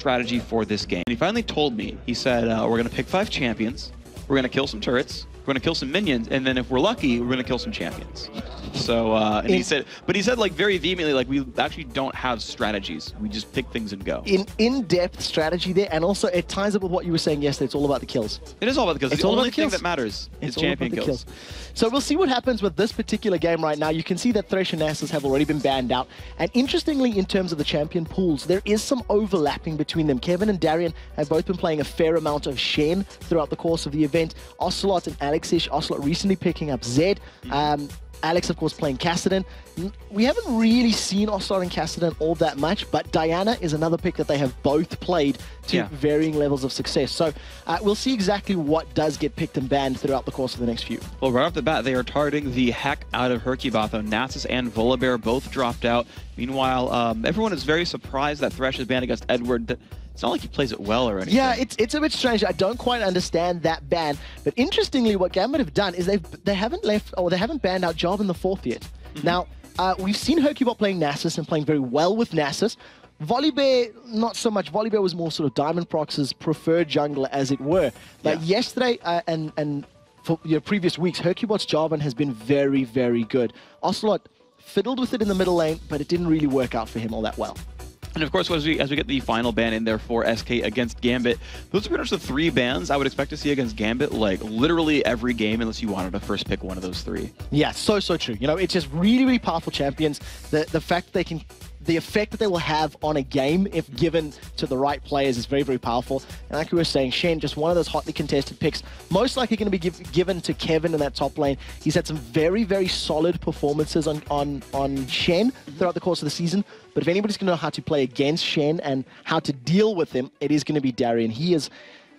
strategy for this game. And he finally told me, he said, we're going to pick 5 champions, we're going to kill some turrets, we're going to kill some minions, and then if we're lucky, we're going to kill some champions. So, and he said like very vehemently, like we actually don't have strategies. We just pick things and go. In-depth strategy there, and also it ties up with what you were saying yesterday. It's all about the kills. It is all about the kills. It's the only thing that matters is champion kills. So we'll see what happens with this particular game right now. You can see that Thresh and Nasus have already been banned out. And interestingly, in terms of the champion pools, there is some overlapping between them. Kevin and Darian have both been playing a fair amount of Shen throughout the course of the event. Ocelot and Alexish. Ocelot recently picking up Zed. Alex, of course, playing Kassadin. We haven't really seen Ocelot and Kassadin all that much, but Diana is another pick that they have both played to varying levels of success. So we'll see exactly what does get picked and banned throughout the course of the next few. Well, right off the bat, they are targeting the heck out of Hercubot, though. Nasus and Volibear both dropped out. Meanwhile, everyone is very surprised that Thresh is banned against Edward. It's not like he plays it well or anything. Yeah, it's a bit strange. I don't quite understand that ban. But interestingly, what Gambit have done is they haven't banned out Job in the 4th yet. Now, we've seen Hercubot playing Nasus and playing very well with Nasus. Volibear, not so much. Volibear was more sort of Diamond Prox's preferred jungler, as it were. But yesterday and for previous weeks, Hercubot's Jarvan has been very, very good. Ocelot fiddled with it in the middle lane, but it didn't really work out for him all that well. And of course, as we get the final ban in there for SK against Gambit, those are pretty much the 3 bans I would expect to see against Gambit, like literally every game, unless you wanted to first pick one of those 3. Yeah, so true. You know, it's just really, really powerful champions. The fact they can... The effect that they will have on a game, if given to the right players, is very, very powerful. And like we were saying, Shen, just one of those hotly contested picks, most likely going to be given to Kevin in that top lane. He's had some very, very solid performances on Shen throughout the course of the season. But if anybody's going to know how to play against Shen and how to deal with him, it is going to be Darian.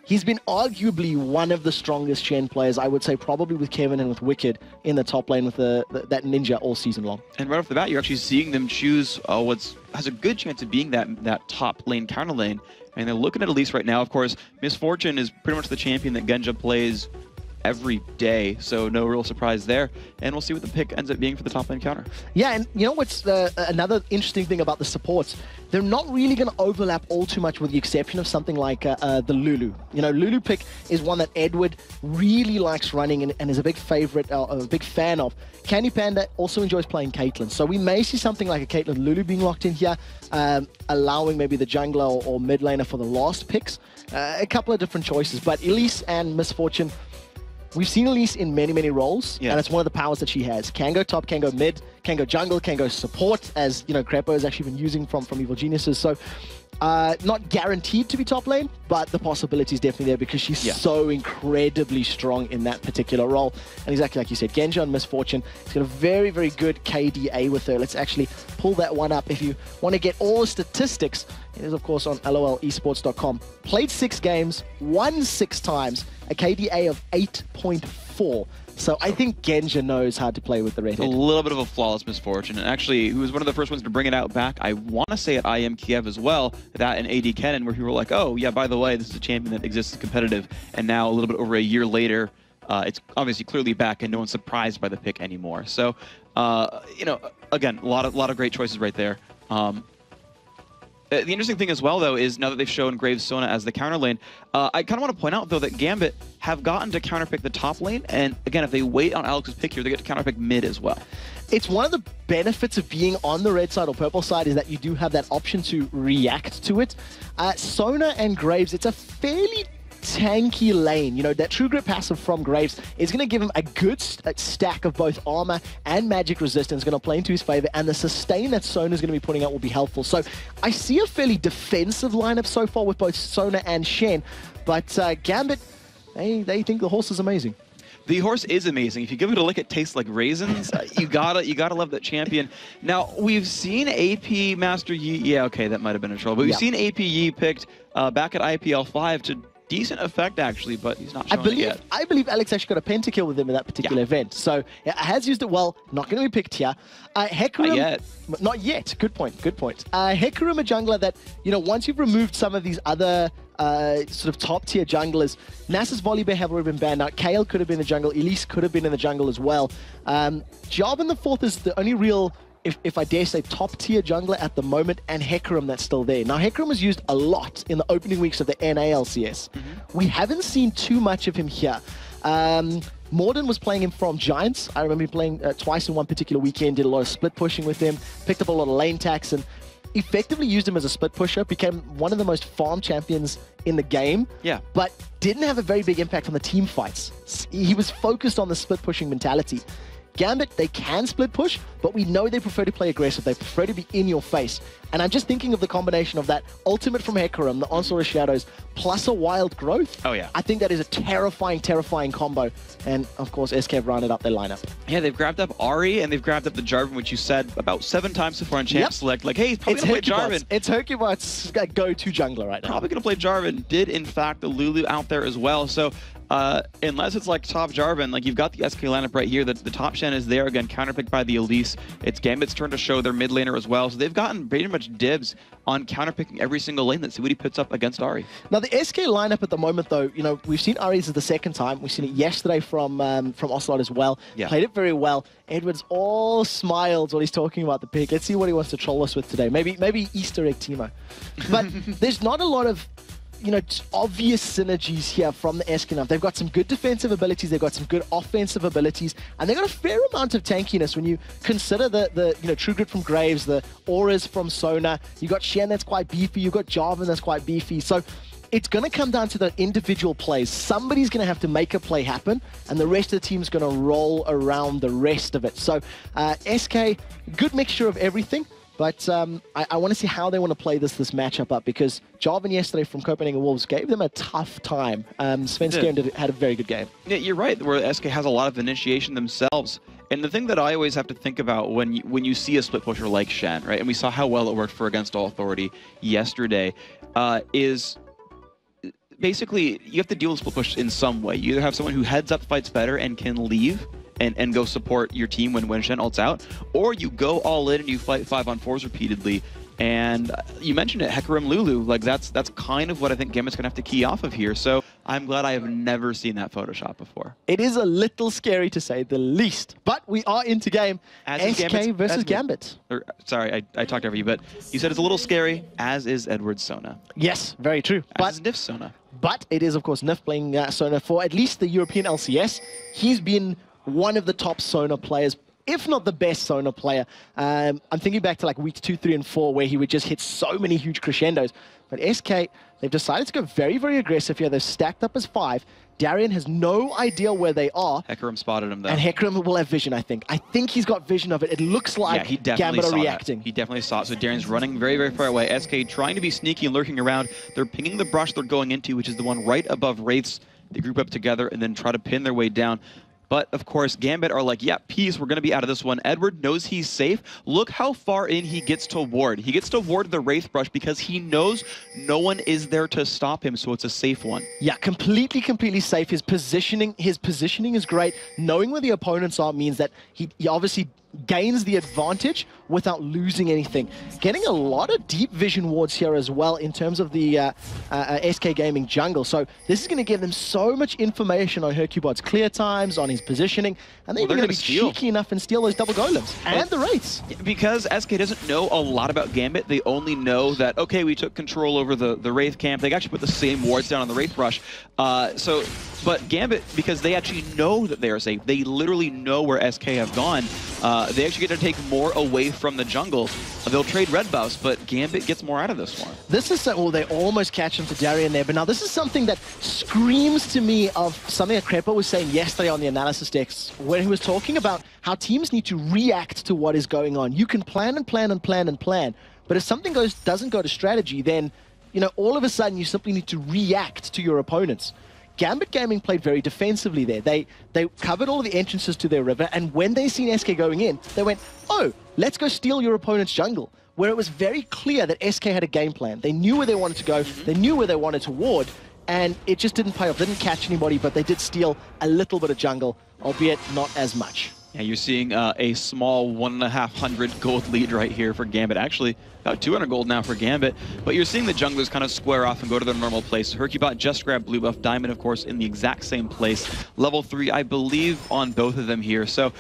He's been arguably one of the strongest Shen players, I would say, probably with Kevin and with Wicked in the top lane with that ninja all season long. And right off the bat, you're actually seeing them choose what has a good chance of being that top lane counter lane. And they're looking at Elise right now. Of course, Misfortune is pretty much the champion that Genja plays every day, so no real surprise there. And we'll see what the pick ends up being for the top lane counter. Yeah, and you know what's another interesting thing about the supports? They're not really going to overlap all too much with the exception of something like the Lulu. You know, Lulu pick is one that Edward really likes running and is a big favorite, a big fan of. Candy Panda also enjoys playing Caitlyn. So we may see something like a Caitlyn Lulu being locked in here, allowing maybe the jungler or mid laner for the last picks. A couple of different choices, but Elise and Misfortune, we've seen Elise in many, many roles, and it's one of the powers that she has. Can go top, can go mid, can go jungle, can go support, as you know, Crepo has actually been using from Evil Geniuses. So not guaranteed to be top lane, but the possibility is definitely there because she's so incredibly strong in that particular role. And exactly like you said, Genja and Misfortune, she's got a very, very good KDA with her. Let's actually pull that one up. If you want to get all the statistics, it is, of course, on lolesports.com. Played 6 games, won 6 times, a KDA of 8.4. So I think Genja knows how to play with the redhead. A little bit of a flawless Misfortune. And actually, who was one of the first ones to bring it out back, I want to say at IM Kiev as well, that and AD Kennen, where people were like, oh, yeah, by the way, this is a champion that exists as competitive. And now, a little bit over a year later, it's obviously clearly back, and no one's surprised by the pick anymore. So, you know, again, a lot of great choices right there. The interesting thing as well, though, is now that they've shown Graves Sona as the counter lane, I kind of want to point out, though, that Gambit have gotten to counterpick the top lane, and again, if they wait on Alex's pick here, they get to counterpick mid as well. It's one of the benefits of being on the red side or purple side is that you do have that option to react to it. Sona and Graves, it's a fairly tanky lane. You know, that True Grip passive from Graves is going to give him a good stack of both armor and magic resistance, going to play into his favor, and the sustain that Sona is going to be putting out will be helpful. So I see a fairly defensive lineup so far with both Sona and Shen, but Gambit, they think the horse is amazing. The horse is amazing. If you give it a lick, it tastes like raisins. You gotta love that champion. Now, we've seen AP Master Yi. Yeah, okay, that might have been a troll, but we've seen AP Yi picked back at IPL 5 to decent effect, actually, but he's not showing it yet. I believe Alex actually got a pentakill with him in that particular event, so has used it well. Not going to be picked here. Hecarim, not yet. Not yet. Good point. Good point. Hecarim, a jungler that, you know, once you've removed some of these other sort of top tier junglers, Nasus, Volibear have already been banned out. Kayle could have been in the jungle. Elise could have been in the jungle as well. Job in the 4th is the only real if I dare say, top-tier jungler at the moment, and Hecarim that's still there. Now, Hecarim was used a lot in the opening weeks of the NA LCS. We haven't seen too much of him here. Morden was playing him from Giants. I remember him playing twice in one particular weekend, did a lot of split pushing with him, picked up a lot of lane tax, and effectively used him as a split pusher, became one of the most farm champions in the game, but didn't have a very big impact on the team fights. He was focused on the split pushing mentality. Gambit, they can split push, but we know they prefer to play aggressive. They prefer to be in your face. And I'm just thinking of the combination of that ultimate from Hecarim, the Onslaught of Shadows, plus a wild growth. Oh, yeah. I think that is a terrifying, terrifying combo. And, of course, SK have rounded up their lineup. Yeah, they've grabbed up Ahri, and they've grabbed up the Jarvan, which you said about 7 times so far in Champ Select. Like, hey, he's probably going to play Jarvan. It's Hercubot's go-to jungler right now. Probably going to play Jarvan. Did, in fact, the Lulu out there as well. So, unless it's like top Jarvan, like you've got the SK lineup right here. The top Shen is there, again, counterpicked by the Elise. It's Gambit's turn to show their mid laner as well. So they've gotten pretty much dibs on counterpicking every single lane. Let's see what he puts up against Ahri. Now, the SK lineup at the moment, though, you know, we've seen Ahri's the second time. We've seen it yesterday from Ocelot as well. Played it very well. Edwards all smiles while he's talking about the pick. Let's see what he wants to troll us with today. Maybe Easter egg Teemo. But there's not a lot of, you know, obvious synergies here from the SK lineup. They've got some good defensive abilities, they've got some good offensive abilities, and they've got a fair amount of tankiness when you consider the you know, True Grit from Graves, the auras from Sona. You've got Shen that's quite beefy, you've got Jarvan that's quite beefy. So it's going to come down to the individual plays. Somebody's going to have to make a play happen, and the rest of the team's going to roll around the rest of it. So SK, good mixture of everything. But I want to see how they want to play this matchup up, because Jarvan yesterday from Copenhagen Wolves gave them a tough time. Svenskeren had a very good game. Yeah, you're right, where SK has a lot of initiation themselves. And the thing that I always have to think about when you see a split pusher like Shen, right, and we saw how well it worked for Against All Authority yesterday, is basically you have to deal with split push in some way. You either have someone who heads up fights better and can leave, and go support your team when Shen ults out, or you go all in and you fight 5-on-4s repeatedly. And you mentioned it, Hecarim Lulu, like that's kind of what I think Gambit's gonna have to key off of here. So I'm glad I have never seen that Photoshop before. It is a little scary to say the least, but we are into game. SK versus Gambit. Sorry, I talked over you, but you said it's a little scary, as is Edward Sona. Yes, very true. As is Nif Sona. But it is, of course, Nif playing Sona for at least the European LCS. He's been one of the top Sona players, if not the best Sona player. I'm thinking back to like weeks 2, 3, and 4, where he would just hit so many huge crescendos. But SK, they've decided to go very, very aggressive here. They've stacked up as 5. Darian has no idea where they are. Hecarim spotted him, though. And Hecarim will have vision, I think. I think he's got vision of it. It looks like Gambit are reacting. He definitely saw it. So Darian's running very, very far away. SK trying to be sneaky and lurking around. They're pinging the brush they're going into, which is the one right above Wraiths. They group up together and then try to pin their way down. But, of course, Gambit are like, yeah, peace, we're going to be out of this one. Edward knows he's safe. Look how far in he gets to ward. He gets to ward the Wraith Brush because he knows no one is there to stop him, so it's a safe one. Yeah, completely safe. His positioning is great. Knowing where the opponents are means that he obviously gains the advantage without losing anything. Getting a lot of deep vision wards here as well in terms of the SK Gaming jungle. So this is going to give them so much information on Hercubot's clear times, on his positioning, and they're even going to be cheeky enough and steal those double golems and the Wraiths. Because SK doesn't know a lot about Gambit, they only know that, okay, we took control over the Wraith camp. They actually put the same wards down on the Wraith Brush. But Gambit, because they actually know that they are safe, they literally know where SK have gone. They actually get to take more away from the jungle. They'll trade red buffs, but Gambit gets more out of this one. This is well, they almost catch him to Darian there, but now this is something that screams to me of something that Crepa was saying yesterday on the analysis decks, when he was talking about how teams need to react to what is going on. You can plan and plan and plan and plan, but if something doesn't go to strategy, then all of a sudden you simply need to react to your opponents. Gambit Gaming played very defensively there. They covered all of the entrances to their river, and when they seen SK going in, they went, oh, let's go steal your opponent's jungle. Where it was very clear that SK had a game plan. They knew where they wanted to go, they knew where they wanted to ward, and it just didn't pay off. They didn't catch anybody, but they did steal a little bit of jungle, albeit not as much. Yeah, you're seeing a small 1,500 gold lead right here for Gambit. Actually, about 200 gold now for Gambit. But you're seeing the junglers kind of square off and go to their normal place. Hercubot just grabbed blue buff. Diamond, of course, in the exact same place. Level 3, I believe, on both of them here. So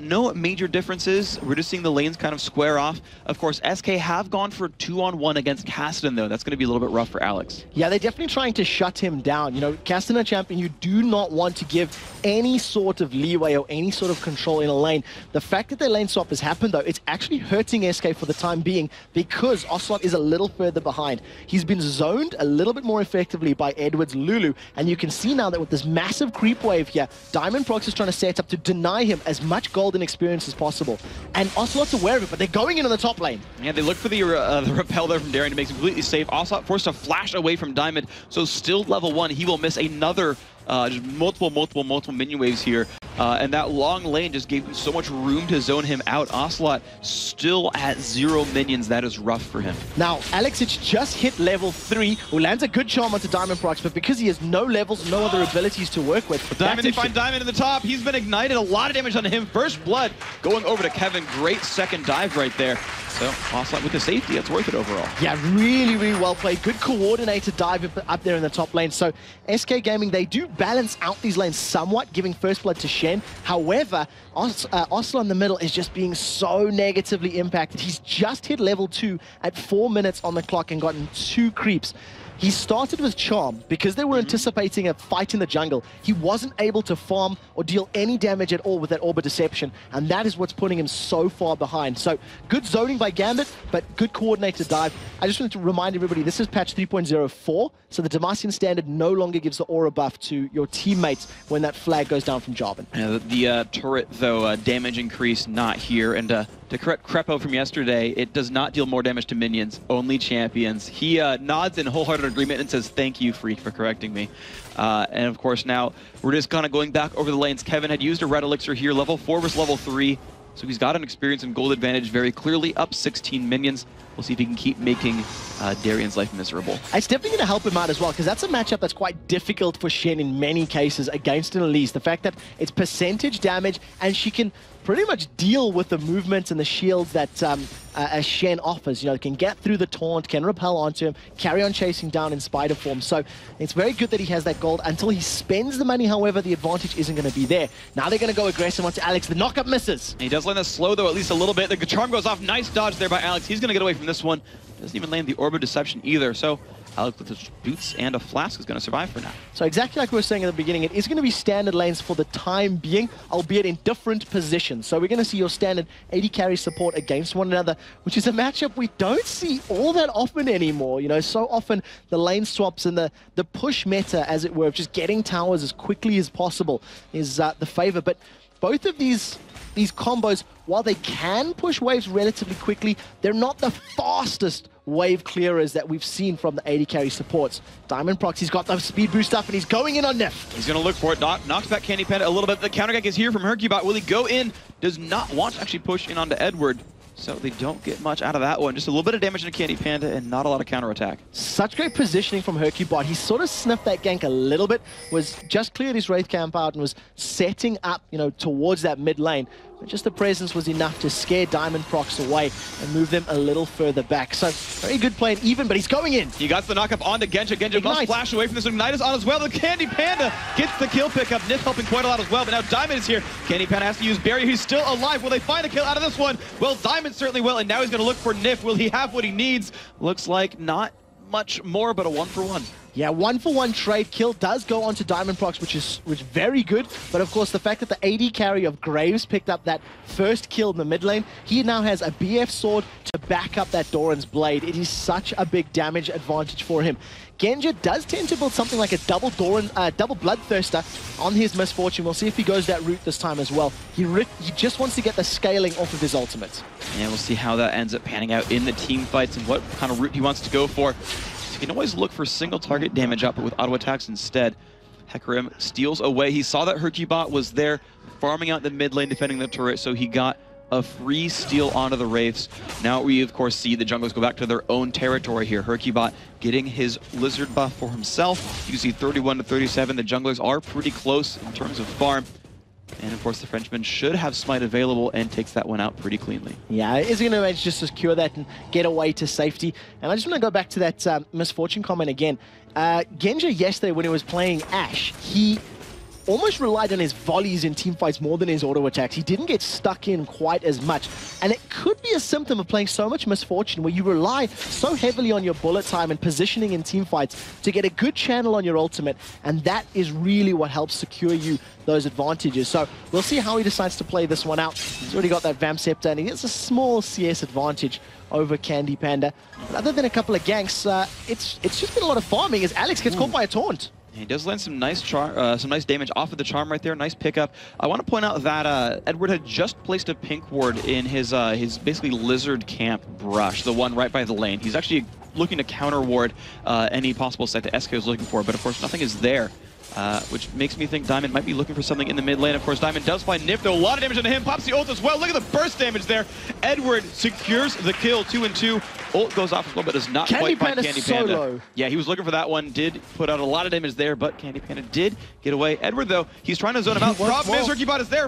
no major differences. We're just seeing the lanes kind of square off. Of course, SK have gone for 2-on-1 against Cassidy, though. That's going to be a little bit rough for Alex. Yeah, they're definitely trying to shut him down. You know, Cassidy champion, you do not want to give any sort of leeway or any sort of control in a lane. The fact that their lane swap has happened, though, it's actually hurting SK for the time being because Ocelot is a little further behind. He's been zoned a little bit more effectively by Edward's Lulu, and you can see now that with this massive creep wave here, Diamond Prox is trying to set up to deny him as much golden experience as possible. And Ocelot's aware of it, but they're going into the top lane. Yeah, they look for the repel there from Darien to make it completely safe. Ocelot forced to flash away from Diamond, so still level 1. He will miss another just multiple minion waves here. And that long lane just gave him so much room to zone him out. Ocelot still at 0 minions. That is rough for him. Now, Alex, it's just hit level 3, who lands a good charm onto Diamond Prox, but because he has no levels, no other abilities to work with. Diamond, they find Diamond in the top. He's been ignited. A lot of damage on him. First blood going over to Kevin. Great second dive right there. So, Ocelot with the safety, that's worth it overall. Yeah, really well played. Good coordinated dive up there in the top lane. So, SK Gaming, they do balance out these lanes somewhat, giving first blood to Shen. However, Ocelot in the middle is just being so negatively impacted. He's just hit level 2 at 4 minutes on the clock and gotten 2 creeps. He started with Charm because they were anticipating a fight in the jungle. He wasn't able to farm or deal any damage at all with that Orb of Deception, and that is what's putting him so far behind. So good zoning by Gambit, but good coordinated dive. I just wanted to remind everybody, this is patch 3.04, so the Demacian standard no longer gives the aura buff to your teammates when that flag goes down from Jarvan. Yeah, the turret, though, damage increase not here, and to correct Crepo from yesterday, it does not deal more damage to minions, only champions. He nods in wholehearted agreement and says, "Thank you, Freak, for correcting me." And of course, now we're just kind of going back over the lanes. Kevin had used a red elixir here, level 4 versus level 3. So he's got an experience and gold advantage very clearly, up 16 minions. We'll see if he can keep making Darien's life miserable. It's definitely going to help him out as well, because that's a matchup that's quite difficult for Shen in many cases against an Elise. The fact that it's percentage damage, and she can pretty much deal with the movements and the shields that Shen offers. You know, can get through the taunt, can repel onto him, carry on chasing down in spider form. So it's very good that he has that gold. Until he spends the money, however, the advantage isn't going to be there. Now they're going to go aggressive onto Alex. The knockup misses. He does land this slow, though, at least a little bit. The charm goes off. Nice dodge there by Alex. He's going to get away from this one. Doesn't even land the Orb of Deception either. So Alex with his boots and a flask is going to survive for now. So exactly like we were saying at the beginning, it is going to be standard lanes for the time being, albeit in different positions. So we're going to see your standard AD carry support against one another, which is a matchup we don't see all that often anymore. You know, so often the lane swaps and the push meta, as it were, of just getting towers as quickly as possible is the favor. But both of these combos, while they can push waves relatively quickly, they're not the fastest wave clearers that we've seen from the AD carry supports. Diamond Prox, he's got the speed boost up and he's going in on Nif. He's going to look for it. Knocks back Candy Panda a little bit. The counter gank is here from Hercubot. Will he go in? Does not want to actually push in onto Edward. So they don't get much out of that one. Just a little bit of damage into Candy Panda and not a lot of counterattack. Such great positioning from Hercubot. He sort of sniffed that gank a little bit, was just cleared his Wraith camp out and was setting up, you know, towards that mid lane. But just the presence was enough to scare Diamond Prox away and move them a little further back. So very good play and even, but he's going in. He got the knockup onto Genja. Genja must flash away from this. Ignite is on as well. The Candy Panda gets the kill pickup. Nif helping quite a lot as well, but now Diamond is here. Candy Panda has to use Barrier. He's still alive. Will they find a kill out of this one? Well, Diamond certainly will, and now he's going to look for Nif. Will he have what he needs? Looks like not much more, but a 1-for-1. Yeah, 1-for-1 trade kill does go onto Diamond Prox, which is very good. But of course, the fact that the AD carry of Graves picked up that first kill in the mid lane, he now has a BF sword to back up that Doran's blade. It is such a big damage advantage for him. Genja does tend to build something like a double Bloodthirster on his Misfortune. We'll see if he goes that route this time as well. He just wants to get the scaling off of his ultimate. And we'll see how that ends up panning out in the team fights and what kind of route he wants to go for. You can always look for single target damage output with auto attacks instead. Hecarim steals away. He saw that Hercubot was there farming out the mid lane defending the turret, so he got a free steal onto the Wraiths. Now we of course see the junglers go back to their own territory here. Hercubot getting his Lizard buff for himself. You can see 31 to 37. The junglers are pretty close in terms of farm. And of course, the Frenchman should have Smite available and takes that one out pretty cleanly. Yeah, is going to manage just to secure that and get away to safety. And I just want to go back to that Misfortune comment again. Genja yesterday, when he was playing Ashe, he almost relied on his volleys in teamfights more than his auto attacks. He didn't get stuck in quite as much. And it could be a symptom of playing so much Misfortune where you rely so heavily on your bullet time and positioning in teamfights to get a good channel on your ultimate. And that is really what helps secure you those advantages. So we'll see how he decides to play this one out. He's already got that Vamp Scepter and he gets a small CS advantage over Candy Panda. But other than a couple of ganks, it's just been a lot of farming as Alex gets caught by a taunt. He does land some nice damage off of the charm right there. Nice pickup. I want to point out that Edward had just placed a pink ward in his basically lizard camp brush, the one right by the lane. He's actually looking to counter ward any possible set that SK was looking for, but of course nothing is there. Which makes me think Diamond might be looking for something in the mid lane. Of course, Diamond does find Nifto. A lot of damage into him. Pops the ult as well. Look at the burst damage there. Edward secures the kill, 2-2. Ult goes off as well, but does not quite find Candy Panda. Solo. Yeah, he was looking for that one. Did put out a lot of damage there, but Candy Panda did get away. Edward, though, he's trying to zone him out. Problem is, Rikibot is there.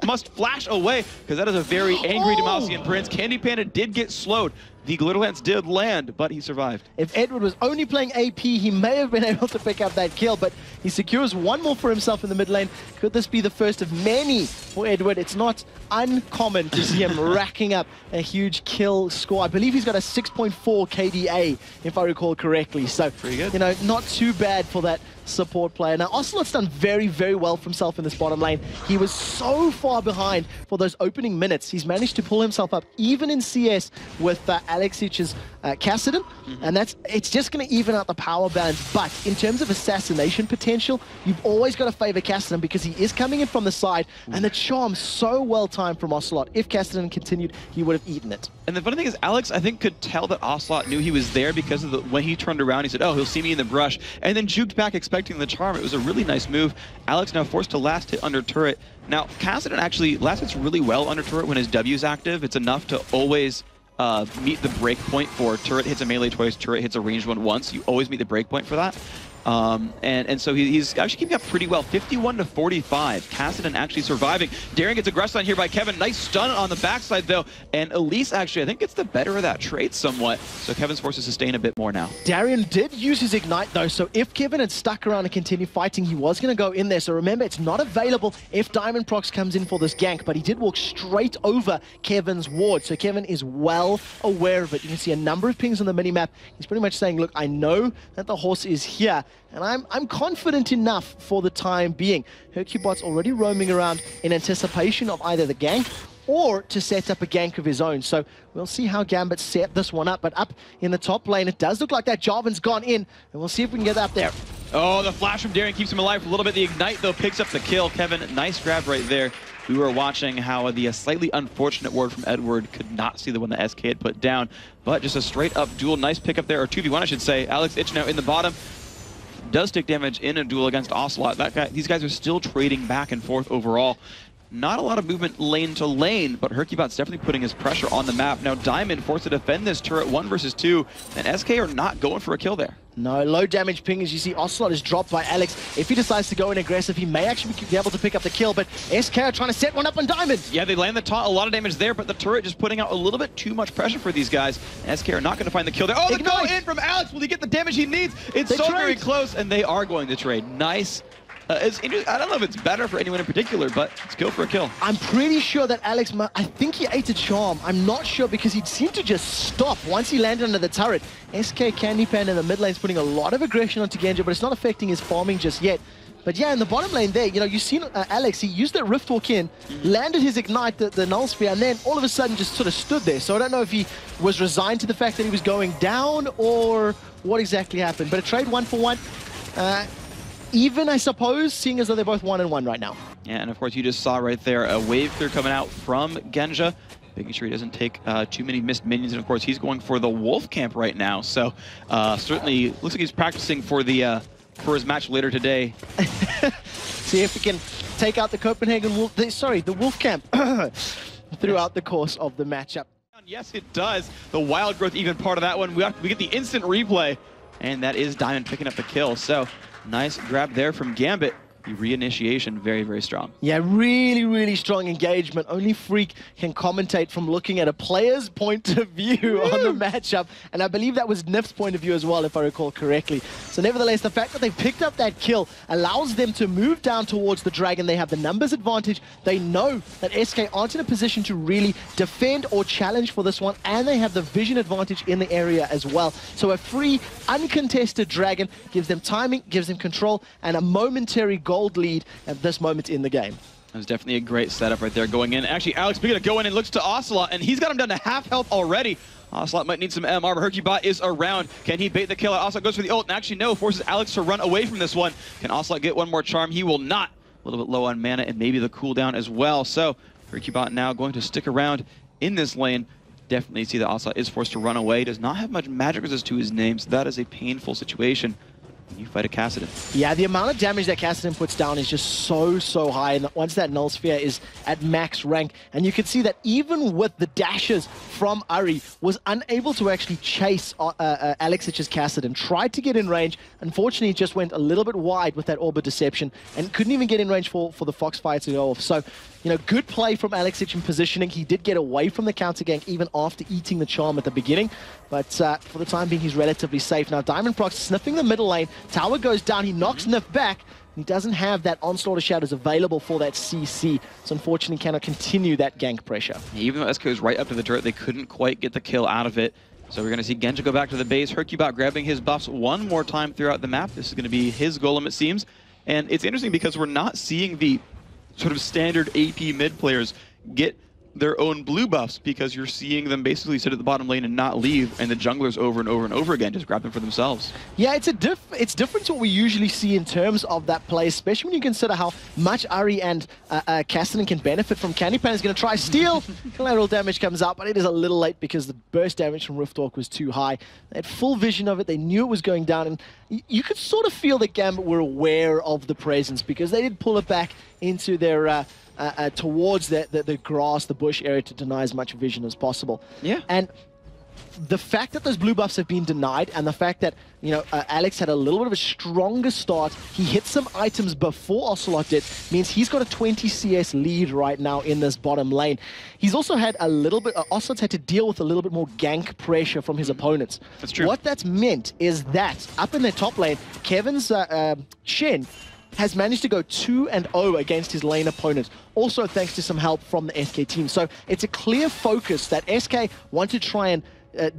Must flash away, because that is a very angry Demacian Prince. Candy Panda did get slowed. The Glitter Lance did land, but he survived. If Edward was only playing AP, he may have been able to pick up that kill, but he secures one more for himself in the mid lane. Could this be the first of many for Edward? It's not uncommon to see him racking up a huge kill score. I believe he's got a 6.4 KDA, if I recall correctly. So, pretty good. You know, not too bad for that support player. Now, Ocelot's done very, very well for himself in this bottom lane. He was so far behind for those opening minutes. He's managed to pull himself up, even in CS, with Alexich's Kassadin, and it's just going to even out the power balance. But in terms of assassination potential, you've always got to favor Kassadin because he is coming in from the side, and the charm so well timed from Ocelot. If Kassadin continued, he would have eaten it. And the funny thing is, Alex, I think, could tell that Ocelot knew he was there because of when he turned around, he said, oh, he'll see me in the brush, and then juked back expecting the charm. It was a really nice move. Alex now forced to last hit under turret. Now, Kassadin actually last hits really well under turret when his W is active. It's enough to always meet the breakpoint for turret hits a melee twice, turret hits a ranged one once. You always meet the breakpoint for that. And so he's actually keeping up pretty well. 51-45. Kassadin actually surviving. Daring gets aggressed on here by Kevin. Nice stun on the backside though. And Elise actually, I think, gets the better of that trade somewhat. So Kevin's forced to sustain a bit more now. Darian did use his Ignite though. So if Kevin had stuck around and continued fighting, he was going to go in there. So remember, it's not available if Diamond Prox comes in for this gank. But he did walk straight over Kevin's ward. So Kevin is well aware of it. You can see a number of pings on the minimap. He's pretty much saying, look, I know that the horse is here. And I'm confident enough for the time being. Hercubot's already roaming around in anticipation of either the gank or to set up a gank of his own. So we'll see how Gambit set this one up. But up in the top lane, it does look like that Jarvan's gone in. And we'll see if we can get up there. Oh, the flash from Daring keeps him alive for a little bit. The Ignite, though, picks up the kill. Kevin, nice grab right there. We were watching how the slightly unfortunate ward from Edward could not see the one that SK had put down. But just a straight-up duel. Nice pickup there, or 2v1, I should say. Alex Ich now in the bottom. Does take damage in a duel against Ocelot. These guys are still trading back and forth overall. Not a lot of movement lane to lane, but Hercubot's definitely putting his pressure on the map. Now Diamond forced to defend this turret 1 versus 2, and SK are not going for a kill there. No, low damage ping. As you see, Ocelot is dropped by Alex. If he decides to go in aggressive, he may actually be able to pick up the kill, but SK are trying to set one up on Diamond. Yeah, they land the taunt, a lot of damage there, but the turret just putting out a little bit too much pressure for these guys. SK are not going to find the kill there. Oh, the go in from Alex. Will he get the damage he needs? It's so very close, and they are going to trade. Nice. I don't know if it's better for anyone in particular, but let's go for a kill. I'm pretty sure that Alex, I think he ate a charm. I'm not sure because he seemed to just stop once he landed under the turret. SK Candy Panda in the mid lane is putting a lot of aggression onto Genja, but it's not affecting his farming just yet. But yeah, in the bottom lane there, you know, you've seen Alex, he used that Rift Walk in, landed his Ignite, the Null Spear, and then all of a sudden just sort of stood there. So I don't know if he was resigned to the fact that he was going down or what exactly happened. But a trade 1-for-1. Even, I suppose, seeing as though they're both 1-1 right now. Yeah, and of course you just saw right there a wave clear coming out from Genja, making sure he doesn't take too many missed minions, and of course he's going for the Wolf Camp right now. So certainly looks like he's practicing for the for his match later today. See if he can take out the Copenhagen Wolf, the Wolf Camp throughout the course of the matchup. Yes, it does. The Wild Growth even part of that one. We get the instant replay, and that is Diamond picking up the kill. So nice grab there from Gambit. the reinitiation very, very strong. Yeah, really, really strong engagement. Only Freak can commentate from looking at a player's point of view on the matchup. And I believe that was Nif's point of view as well, if I recall correctly. So nevertheless, the fact that they picked up that kill allows them to move down towards the Dragon. They have the numbers advantage. They know that SK aren't in a position to really defend or challenge for this one. And they have the vision advantage in the area as well. So a free, uncontested Dragon gives them timing, gives them control, and a momentary gold lead at this moment in the game. That was definitely a great setup right there going in. Actually, Alex, speaking of going in, looks to Ocelot, and he's got him down to half health already. Ocelot might need some MR, but Hercubot is around. Can he bait the kill? Ocelot goes for the ult, and actually no, forces Alex to run away from this one. Can Ocelot get one more charm? He will not. A little bit low on mana and maybe the cooldown as well. So Hercubot now going to stick around in this lane. Definitely see that Ocelot is forced to run away. Does not have much magic resist to his name, so that is a painful situation. You fight a Kassadin. Yeah, the amount of damage that Kassadin puts down is just so high, and once that Null Sphere is at max rank, and you can see that even with the dashes from Ari, was unable to actually chase Alexich's Kassadin. Tried to get in range, unfortunately just went a little bit wide with that Orb of Deception, and couldn't even get in range for the Foxfire to go off. So, you know, good play from Alexich in positioning. He did get away from the counter gank even after eating the charm at the beginning, but for the time being, he's relatively safe. Now, Diamond Prox sniffing the middle lane. Tower goes down, he knocks Nif back. He doesn't have that Onslaught of Shadows available for that CC, so unfortunately cannot continue that gank pressure. Even though SK is right up to the turret, they couldn't quite get the kill out of it. So we're going to see Genja go back to the base. Hercubot grabbing his buffs one more time throughout the map. This is going to be his golem, it seems. And it's interesting because we're not seeing the sort of standard AP mid players get their own blue buffs, because you're seeing them basically sit at the bottom lane and not leave, and the junglers over and over and over again just grab them for themselves. Yeah, it's different to what we usually see in terms of that play, especially when you consider how much Ari and Kassadin can benefit from. Candypan is going to try steal. Collateral damage comes out, but it is a little late because the burst damage from Riftwalk was too high. They had full vision of it. They knew it was going down, and you could sort of feel that Gambit were aware of the presence, because they did pull it back into their towards the grass, the bush area, to deny as much vision as possible. Yeah. And the fact that those blue buffs have been denied, and the fact that, you know, Alex had a little bit of a stronger start, he hit some items before Ocelot did, means he's got a 20 CS lead right now in this bottom lane. He's also had a little bit, Ocelot's had to deal with a little bit more gank pressure from his opponents. That's true. What that's meant is that up in their top lane, Kevin's Shen has managed to go 2-0 against his lane opponent, also thanks to some help from the SK team. So it's a clear focus that SK want to try and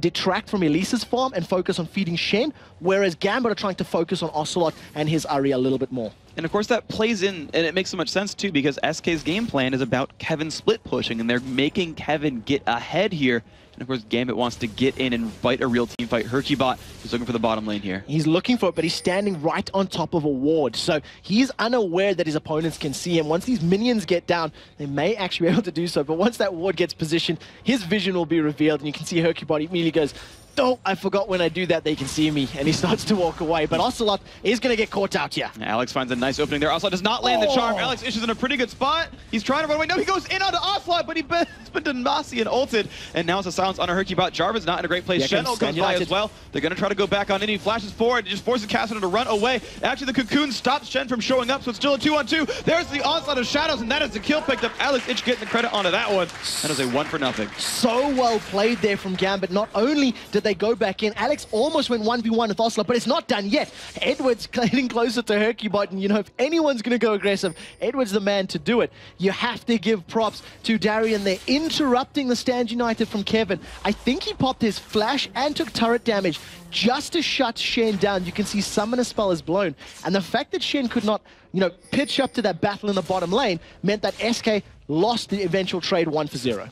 detract from Elisa's farm and focus on feeding Shen, whereas Gambit are trying to focus on Ocelot and his Ari a little bit more. And of course that plays in, and it makes so much sense too, because SK's game plan is about Kevin split pushing, and they're making Kevin get ahead here. And of course, Gambit wants to get in and fight a real team fight. Hercubot is looking for the bottom lane here. He's looking for it, but he's standing right on top of a ward. So he's unaware that his opponents can see him. Once these minions get down, they may actually be able to do so. But once that ward gets positioned, his vision will be revealed. And you can see Hercubot immediately goes, oh, I forgot when I do that they can see me, and he starts to walk away. But Ocelot is going to get caught out here. Alex finds a nice opening there. Ocelot does not land the charm. Alex is in a pretty good spot. He's trying to run away. No, he goes in onto Ocelot, but he's been Demacia and ulted. And now it's a silence on a Hercubot. Jarvan's not in a great place. Shen goes by as well. They're going to try to go back on in. He flashes forward. He just forces Kassadin to run away. Actually, the Cocoon stops Shen from showing up, so it's still a 2-on-2. There's the onslaught of shadows, and that is the kill picked up. Alex Itch getting the credit onto that one. That is a 1-for-0. So well played there from Gambit. Not only did they go back in, Alex almost went 1v1 with Ocelot, but it's not done yet. Edward's getting closer to Hercubot, and you know, if anyone's going to go aggressive, Edward's the man to do it. You have to give props to Darian there, interrupting the stand united from Kevin. I think he popped his flash and took turret damage just to shut Shen down. You can see Summoner Spell is blown, and the fact that Shen could not, you know, pitch up to that battle in the bottom lane meant that SK lost the eventual trade 1-0.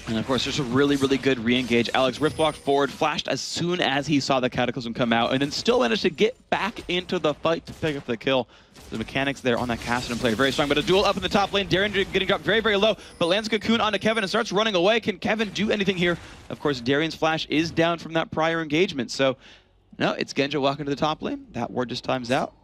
And of course, there's a really, really good re-engage. Alex rift-walked forward, flashed as soon as he saw the Cataclysm come out, and then still managed to get back into the fight to pick up the kill. The mechanics there on that Kassadin play are very strong, but a duel up in the top lane. Darian getting dropped very, very low, but lands Cocoon onto Kevin and starts running away. Can Kevin do anything here? Of course, Darian's flash is down from that prior engagement, so no, it's Genja walking to the top lane. That ward just times out.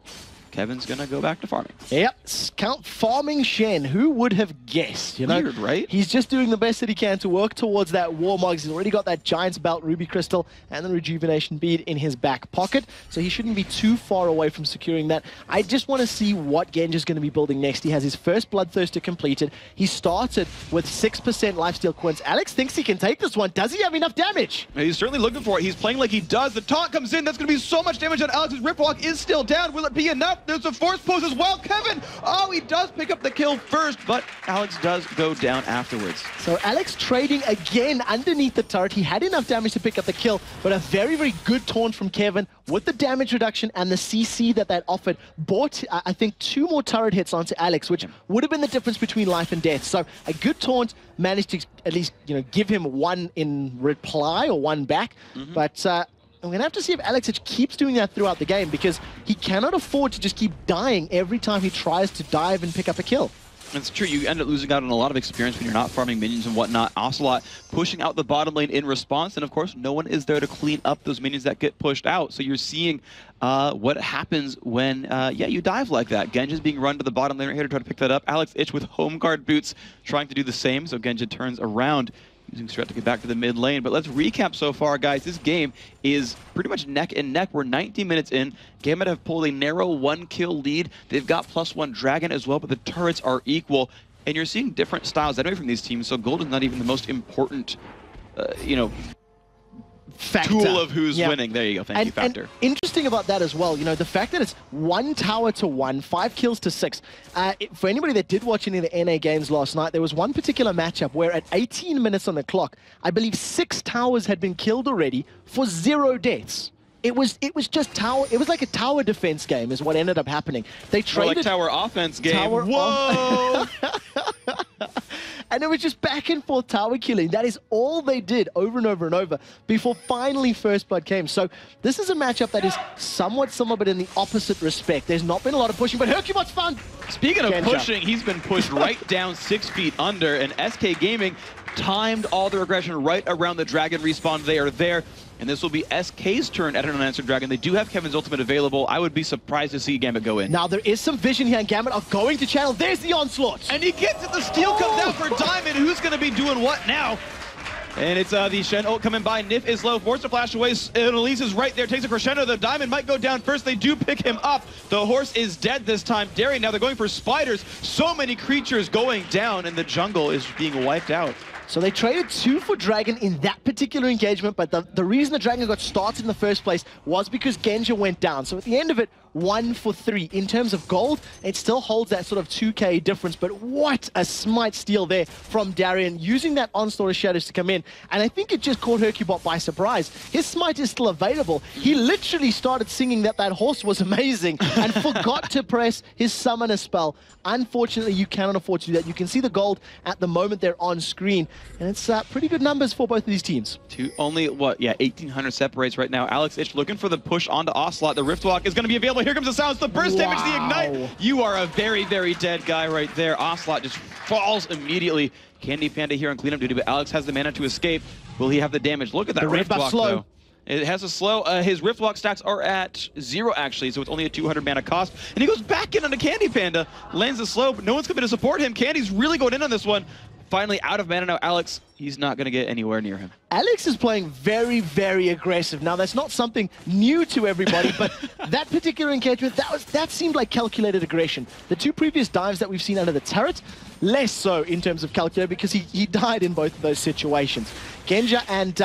Kevin's gonna go back to farming. Yep, Scout farming Shen. Who would have guessed? You know, weird, right? He's just doing the best that he can to work towards that Warmog. He's already got that Giant's Belt Ruby Crystal and the Rejuvenation Bead in his back pocket, so he shouldn't be too far away from securing that. I just want to see what Genja's going to be building next. He has his first Bloodthirster completed. He started with 6% lifesteal coins. Alex thinks he can take this one. Does he have enough damage? He's certainly looking for it. He's playing like he does. The taunt comes in. That's going to be so much damage on Alex's Ripwalk is still down. Will it be enough? There's a force pose as well. Kevin, oh, he does pick up the kill first, but Alex does go down afterwards. So Alex trading again underneath the turret. He had enough damage to pick up the kill, but a very, very good taunt from Kevin with the damage reduction and the CC that offered. Bought, I think, 2 more turret hits onto Alex, which would have been the difference between life and death. So a good taunt managed to at least, you know, give him 1 in reply or 1 back. But I'm going to have to see if Alex keeps doing that throughout the game, because he cannot afford to just keep dying every time he tries to dive and pick up a kill. It's true, you end up losing out on a lot of experience when you're not farming minions and whatnot. Ocelot pushing out the bottom lane in response, and of course, no one is there to clean up those minions that get pushed out. So you're seeing what happens when, you dive like that. Genja's being run to the bottom lane right here to try to pick that up. Alex Ich with home guard boots trying to do the same, so Genja turns around, using Strat to get back to the mid lane. But let's recap so far, guys. This game is pretty much neck and neck. We're 19 minutes in. Gambit have pulled a narrow 1-kill lead. They've got +1 Dragon as well, but the turrets are equal. And you're seeing different styles anyway from these teams, so gold is not even the most important, Factor. tool of who's winning. There you go. Thank you, Factor. And interesting about that as well, you know, the fact that it's 1 tower to 1, 5 kills to 6. For anybody that did watch any of the NA games last night, there was one particular matchup where at 18 minutes on the clock, I believe 6 towers had been killed already for 0 deaths. It was just tower. It was like a tower defense game is what ended up happening. They traded like tower offense game. Whoa! And it was just back and forth tower killing. That is all they did over and over and over before finally First Blood came. So this is a matchup that is somewhat similar, but in the opposite respect. There's not been a lot of pushing, but Hercubot's found. Speaking of pushing, he's been pushed right down 6 feet under, and SK Gaming timed all their aggression right around the dragon respawn. They are there, and this will be SK's turn at an unanswered dragon. They do have Kevin's ultimate available. I would be surprised to see Gambit go in. Now there is some vision here, and Gambit are going to channel. There's the onslaught. And he gets it. The steal comes out for Diamond. Who's going to be doing what now? And it's the Shen ult coming by. Nif is low, forced to flash away. Elise is right there, takes a crescendo. The Diamond might go down first. They do pick him up. The horse is dead this time. Darian, now they're going for spiders. So many creatures going down, and the jungle is being wiped out. So they traded 2 for Dragon in that particular engagement, but the reason the Dragon got started in the first place was because Genja went down. So at the end of it, 1 for 3. In terms of gold, it still holds that sort of 2k difference, but what a smite steal there from Darian, using that onslaught of shadows to come in. And I think it just caught Hercubot by surprise. His smite is still available. He literally started singing that horse was amazing and forgot to press his summoner spell. Unfortunately, you cannot afford to do that. You can see the gold at the moment they're on screen, and it's pretty good numbers for both of these teams. Only, 1,800 separates right now. Alex Ich looking for the push onto Ocelot. The Riftwalk is going to be available. Here comes the sounds, the burst damage, the ignite. You are a very, very dead guy right there. Ocelot just falls immediately. Candy Panda here on cleanup duty, but Alex has the mana to escape. Will he have the damage? Look at that Riftwalk, though. It has a slow. His Riftwalk stacks are at 0, actually, so it's only a 200 mana cost. And he goes back in on the Candy Panda, lands the slow, but no one's coming to support him. Candy's really going in on this one. Finally out of mana now. Alex, he's not going to get anywhere near him. Alex is playing very, very aggressive. Now, that's not something new to everybody, but that particular engagement, that seemed like calculated aggression. The 2 previous dives that we've seen under the turret, less so in terms of calculated, because he died in both of those situations. Genja and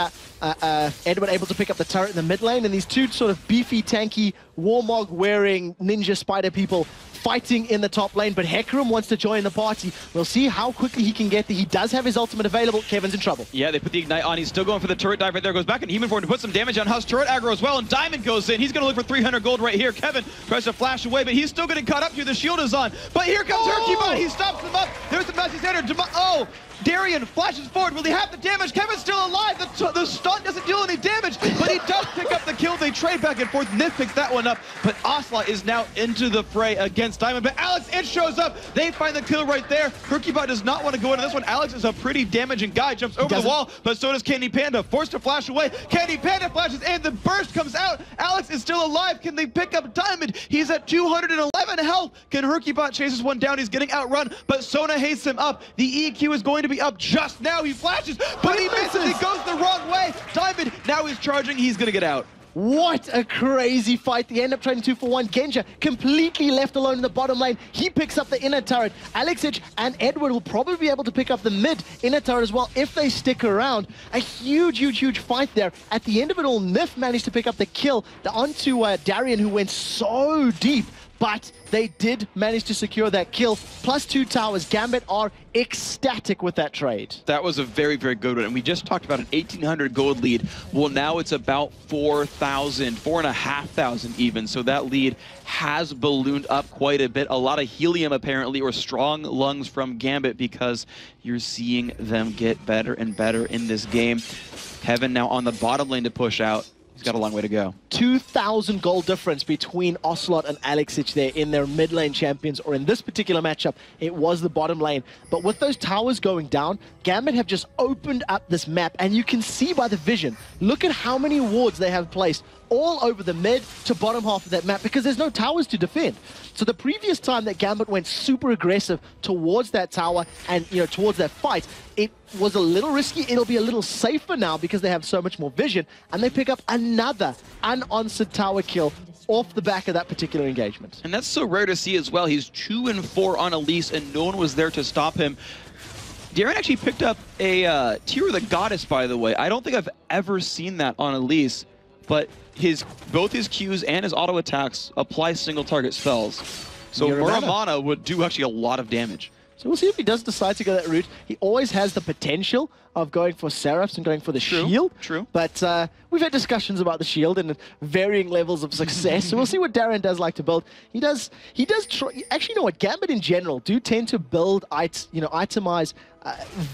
Edward able to pick up the turret in the mid lane, and these 2 sort of beefy, tanky, warmog-wearing ninja spider people fighting in the top lane, but Hecarim wants to join the party. We'll see how quickly he can get there. He does have his ultimate available. Kevin's in trouble. Yeah, they put the ignite on. He's still going for the turret dive right there. Goes back in human form to put some damage on Huss. Turret aggro as well, and Diamond goes in. He's going to look for 300 gold right here. Kevin tries to flash away, but he's still getting caught up here. The shield is on. But here comes Hercubot. He stops them up. There's the Massey Standard. Oh! Darien flashes forward. Will he have the damage? Kevin's still alive. The stun doesn't deal any damage, but he does pick up the kill. They trade back and forth. Nif picks that one up, but Ocelot is now into the fray against Diamond. But Alex Itch shows up. They find the kill right there. Hercubot does not want to go into this one. Alex is a pretty damaging guy. Jumps over the wall, but so does Candy Panda. Forced to flash away. Candy Panda flashes, and the burst comes out. Alex is still alive. Can they pick up Diamond? He's at 211 health. Can Hercubot chase this one down? He's getting outrun, but Sona hates him up. The EQ is going to be up just now. He flashes, but he misses. He goes the wrong way. Diamond, now he's charging. He's going to get out. What a crazy fight. They end up trading 2-for-1. Genja completely left alone in the bottom lane. He picks up the inner turret. Alex Itch and Edward will probably be able to pick up the mid inner turret as well if they stick around. A huge fight there. At the end of it all, Nif managed to pick up the kill onto Darien, who went so deep. But they did manage to secure that kill. Plus 2 towers. Gambit are ecstatic with that trade. That was a very good one. And we just talked about an 1,800 gold lead. Well, now it's about 4,000, 4,500 even. So that lead has ballooned up quite a bit. A lot of helium, apparently, or strong lungs from Gambit, because you're seeing them get better and better in this game. Kevin now on the bottom lane to push out. He's got a long way to go. 2,000 gold difference between Ocelot and Alex Itch there in their mid lane champions, or in this particular matchup, it was the bottom lane. But with those towers going down, Gambit have just opened up this map, and you can see by the vision, look at how many wards they have placed all over the mid to bottom half of that map, because there's no towers to defend. So the previous time that Gambit went super aggressive towards that tower and, you know, towards that fight, it was a little risky. It'll be a little safer now because they have so much more vision, and they pick up another unanswered tower kill off the back of that particular engagement. And that's so rare to see as well. He's 2-4 on Elise, and no one was there to stop him. Darren actually picked up a Tear of the Goddess, by the way. I don't think I've ever seen that on Elise, but both his Qs and his auto attacks apply single target spells. So Muramana would do actually a lot of damage. So we'll see if he does decide to go that route. He always has the potential of going for Seraphs and going for the shield. True. But we've had discussions about the shield and varying levels of success. So we'll see what Darren does like to build. He does try. Actually, you know what? Gambit in general do tend to build, itemize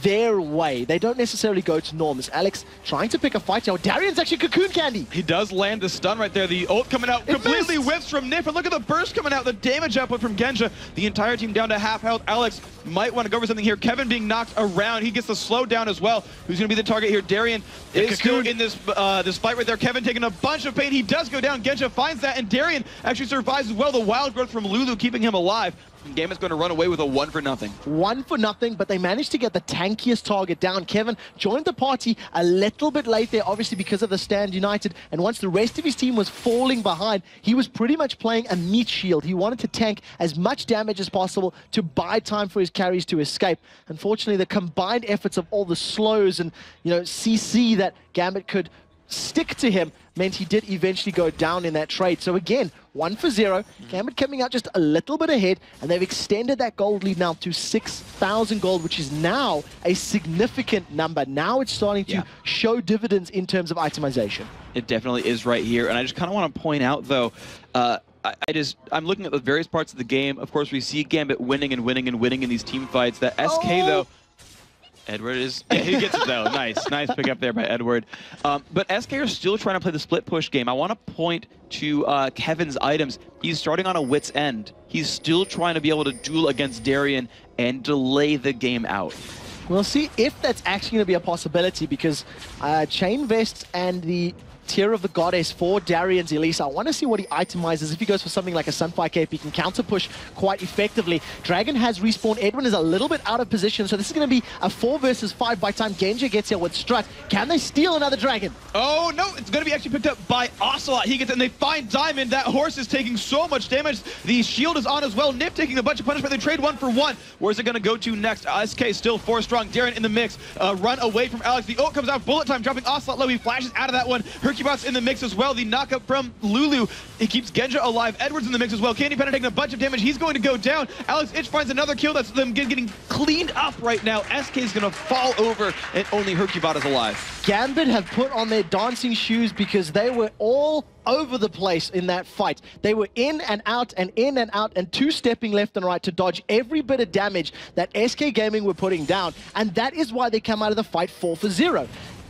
their way. They don't necessarily go to norms. Alex trying to pick a fight now. Darian's actually Cocoon Candy. He does land the stun right there. The ult coming out completely whiffs from Nif. And look at the burst coming out. The damage output from Genja. The entire team down to half health. Alex might want to go for something here. Kevin being knocked around. He gets the slow down as well. Who's going to be the target here? Darian is still in this fight right there. Kevin taking a bunch of pain. He does go down. Genja finds that, and Darian actually survives as well. The wild growth from Lulu keeping him alive. And Gambit's going to run away with a 1-for-0. 1-for-0, but they managed to get the tankiest target down. Kevin joined the party a little bit late there, obviously because of the stand United. And once the rest of his team was falling behind, he was pretty much playing a meat shield. He wanted to tank as much damage as possible to buy time for his carries to escape. Unfortunately, the combined efforts of all the slows and, CC that Gambit could stick to him meant he did eventually go down in that trade. So again, 1-for-0. Gambit coming out just a little bit ahead, and they've extended that gold lead now to 6,000 gold, which is now a significant number. Now it's starting to show dividends in terms of itemization. It definitely is right here, and I just kind of want to point out, though, I'm looking at the various parts of the game. Of course, we see Gambit winning and winning and winning in these team fights. That SK, though, Edward is, he gets it though. Nice pick up there by Edward. But SK are still trying to play the split push game. I want to point to Kevin's items. He's starting on a wit's end. He's still trying to be able to duel against Darien and delay the game out. We'll see if that's actually going to be a possibility, because Chain Vests and the Tear of the Goddess for Darian's Elise. I want to see what he itemizes. If he goes for something like a Sunfire Cape, he can counter push quite effectively. Dragon has respawned. Edwin is a little bit out of position, so this is going to be a 4 versus 5 by the time Genja gets here with Strut. Can they steal another Dragon? Oh, no. It's going to be actually picked up by Ocelot. He gets it, and they find Diamond. That horse is taking so much damage. The shield is on as well. Nif taking a bunch of punishment. They trade 1-for-1. Where's it going to go to next? SK still 4 strong. Darien in the mix. Run away from Alex. The ult comes out. Bullet time dropping Ocelot low. He flashes out of that one. Hercubot's in the mix as well. The knockup from Lulu. It keeps Genja alive. Edward's in the mix as well. Candy Panda taking a bunch of damage. He's going to go down. Alex Itch finds another kill. That's them getting cleaned up right now. SK is going to fall over, and only Hercubot is alive. Gambit have put on their dancing shoes because they were all over the place in that fight. They were in and out and in and out and two-stepping left and right to dodge every bit of damage that SK Gaming were putting down. And that is why they come out of the fight 4-0.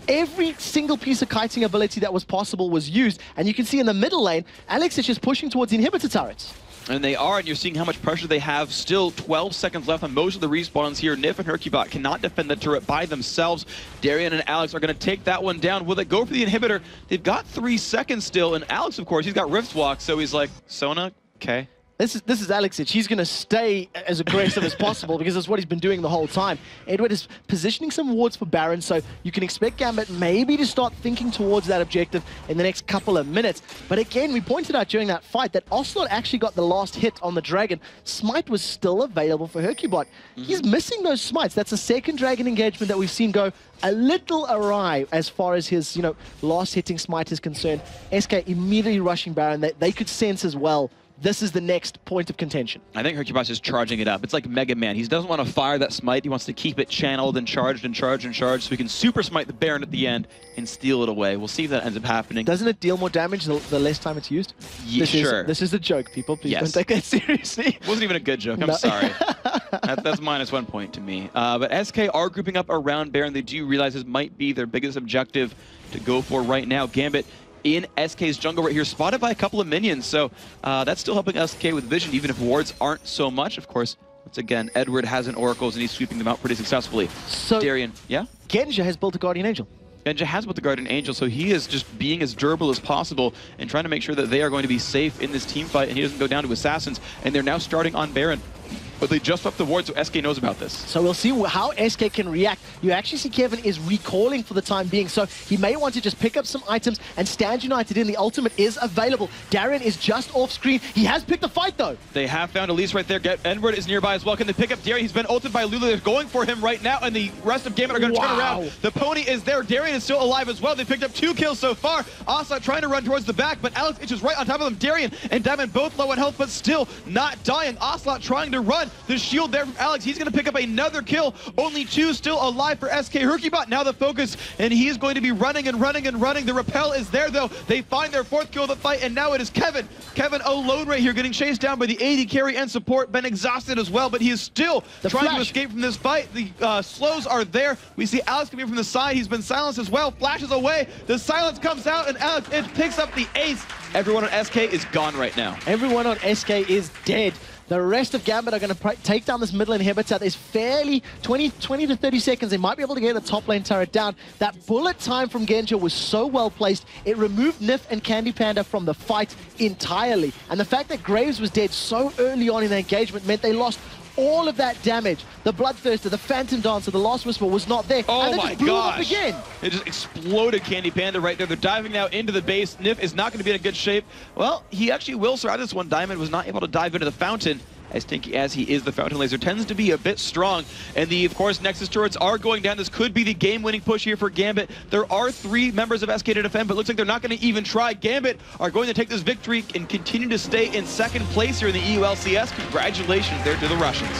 Every single piece of kiting ability that was possible was used. And you can see in the middle lane, Alex is just pushing towards the inhibitor turrets. And they are, and you're seeing how much pressure they have. Still 12 seconds left on most of the respawns here. Nif and Hercubot cannot defend the turret by themselves. Darian and Alex are going to take that one down. Will they go for the inhibitor? They've got 3 seconds still, and Alex, of course, he's got Rift Walk, so he's like, Sona, okay. This is Alex. He's going to stay as aggressive as possible because that's what he's been doing the whole time. Edward is positioning some wards for Baron, so you can expect Gambit maybe to start thinking towards that objective in the next couple of minutes. But again, we pointed out during that fight that Ocelot actually got the last hit on the Dragon. Smite was still available for Hercubot. He's missing those smites. That's a second Dragon engagement that we've seen go a little awry as far as his, last hitting smite is concerned. SK immediately rushing Baron. They could sense as well, this is the next point of contention. I think Hercubot's just charging it up. It's like Mega Man. He doesn't want to fire that smite. He wants to keep it channeled and charged and charged and charged so he can super smite the Baron at the end and steal it away. We'll see if that ends up happening. Doesn't it deal more damage the less time it's used? Yeah, sure. This is a joke, people. Please don't take that seriously. It wasn't even a good joke. I'm sorry. That's -1 point to me. But SK are grouping up around Baron. They do realize this might be their biggest objective to go for right now. Gambit in SK's jungle right here, spotted by a couple of minions. So that's still helping SK with vision, even if wards aren't so much. Of course, once again, Edward has an oracles and he's sweeping them out pretty successfully. So Darian, yeah? Genja has built a Guardian Angel. Genja has built the Guardian Angel, so he is just being as durable as possible and trying to make sure that they are going to be safe in this team fight and he doesn't go down to assassins. And they're now starting on Baron. But they just swept the ward, so SK knows about this. So we'll see how SK can react. You actually see Kevin is recalling for the time being, so he may want to just pick up some items and stand united in. The ultimate is available. Darren is just off screen. He has picked the fight, though. They have found Elise right there. Edward is nearby as well. Can they pick up Darian? He's been ulted by Lulu. They're going for him right now, and the rest of Gambit are going to turn around. The pony is there. Darian is still alive as well. They picked up 2 kills so far. Ocelot trying to run towards the back, but Alex is just right on top of them. Darian and Diamond both low on health, but still not dying. Ocelot trying to run. The shield there from Alex. He's going to pick up another kill. Only 2 still alive for SK. Hercubot now the focus, and he's going to be running and running and running. The rappel is there, though. They find their 4th kill of the fight, and now it is Kevin. Kevin alone right here, getting chased down by the AD carry and support. Been exhausted as well, but he is still trying to escape from this fight. The slows are there. We see Alex coming from the side. He's been silenced as well. Flashes away. The silence comes out, and Alex picks up the ace. Everyone on SK is gone right now. Everyone on SK is dead. The rest of Gambit are going to take down this middle inhibitor. There's fairly 20 to 30 seconds. They might be able to get the top lane turret down. That bullet time from Genja was so well placed. It removed Nif and Candy Panda from the fight entirely. And the fact that Graves was dead so early on in the engagement meant they lost all of that damage. The Bloodthirster, the Phantom Dancer, the Last Whisper was not there. Oh and my just blew gosh. Up again. It just exploded Candy Panda right there. They're diving now into the base. Nif is not going to be in a good shape. Well, he actually will survive this one. Diamond was not able to dive into the fountain. As tanky as he is, the Fountain Laser tends to be a bit strong. And of course, Nexus turrets are going down. This could be the game-winning push here for Gambit. There are 3 members of SK to defend, but looks like they're not going to even try. Gambit are going to take this victory and continue to stay in 2nd place here in the EU LCS. Congratulations there to the Russians.